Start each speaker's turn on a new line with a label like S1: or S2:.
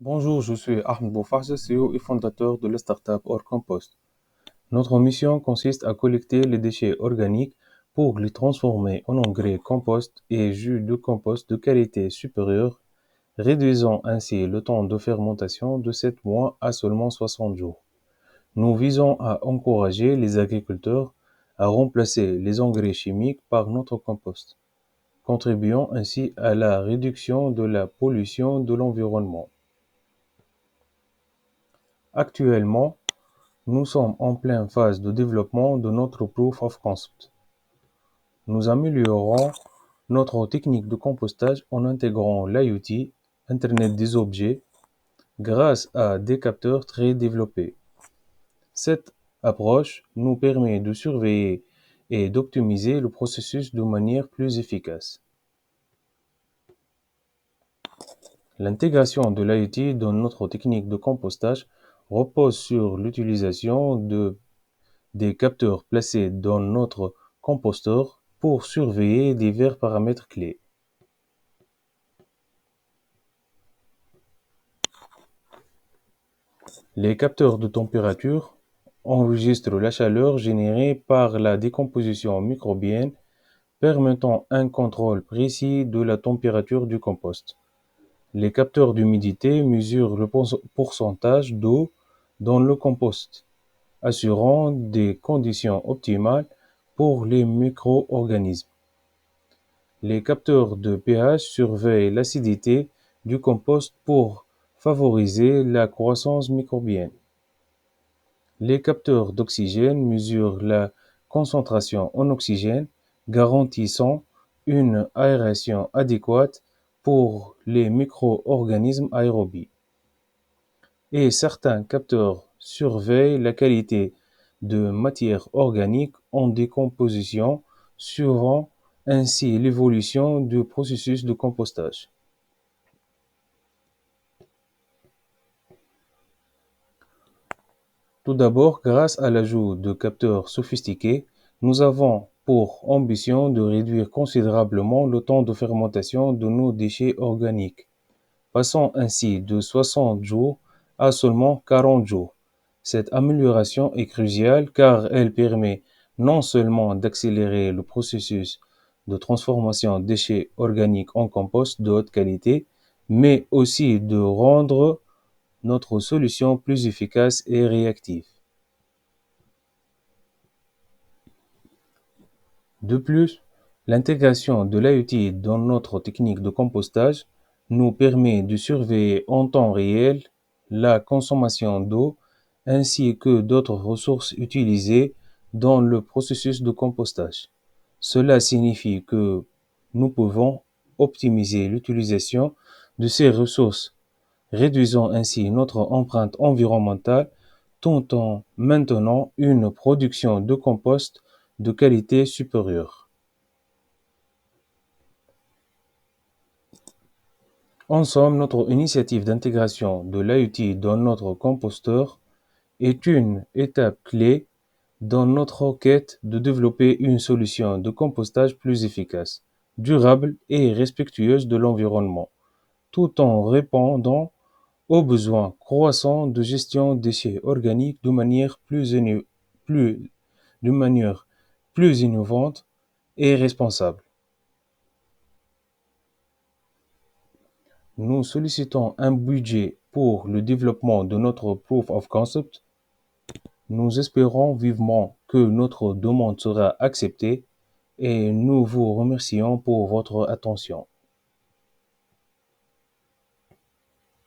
S1: Bonjour, je suis Ahmed Boufarza, CEO et fondateur de la startup Orcompost. Notre mission consiste à collecter les déchets organiques pour les transformer en engrais compost et jus de compost de qualité supérieure, réduisant ainsi le temps de fermentation de 7 mois à seulement 60 jours. Nous visons à encourager les agriculteurs à remplacer les engrais chimiques par notre compost, contribuant ainsi à la réduction de la pollution de l'environnement. Actuellement, nous sommes en pleine phase de développement de notre Proof of Concept. Nous améliorons notre technique de compostage en intégrant l'IoT, Internet des objets, grâce à des capteurs très développés. Cette approche nous permet de surveiller et d'optimiser le processus de manière plus efficace. L'intégration de l'IoT dans notre technique de compostage repose sur l'utilisation des capteurs placés dans notre composteur pour surveiller divers paramètres clés. Les capteurs de température enregistrent la chaleur générée par la décomposition microbienne, permettant un contrôle précis de la température du compost. Les capteurs d'humidité mesurent le pourcentage d'eau dans le compost, assurant des conditions optimales pour les micro-organismes. Les capteurs de pH surveillent l'acidité du compost pour favoriser la croissance microbienne. Les capteurs d'oxygène mesurent la concentration en oxygène, garantissant une aération adéquate pour les micro-organismes aérobies. Et certains capteurs surveillent la qualité de matière organique en décomposition, suivant ainsi l'évolution du processus de compostage. Tout d'abord, grâce à l'ajout de capteurs sophistiqués, nous avons pour ambition de réduire considérablement le temps de fermentation de nos déchets organiques, passant ainsi de 60 jours à seulement 40 jours. Cette amélioration est cruciale car elle permet non seulement d'accélérer le processus de transformation des déchets organiques en compost de haute qualité, mais aussi de rendre notre solution plus efficace et réactive. De plus, l'intégration de l'IoT dans notre technique de compostage nous permet de surveiller en temps réel la consommation d'eau ainsi que d'autres ressources utilisées dans le processus de compostage. Cela signifie que nous pouvons optimiser l'utilisation de ces ressources, réduisant ainsi notre empreinte environnementale tout en maintenant une production de compost de qualité supérieure. En somme, notre initiative d'intégration de l'IoT dans notre composteur est une étape clé dans notre quête de développer une solution de compostage plus efficace, durable et respectueuse de l'environnement, tout en répondant aux besoins croissants de gestion des déchets organiques plus- de manière plus innovante et responsable. Nous sollicitons un budget pour le développement de notre Proof of Concept. Nous espérons vivement que notre demande sera acceptée et nous vous remercions pour votre attention.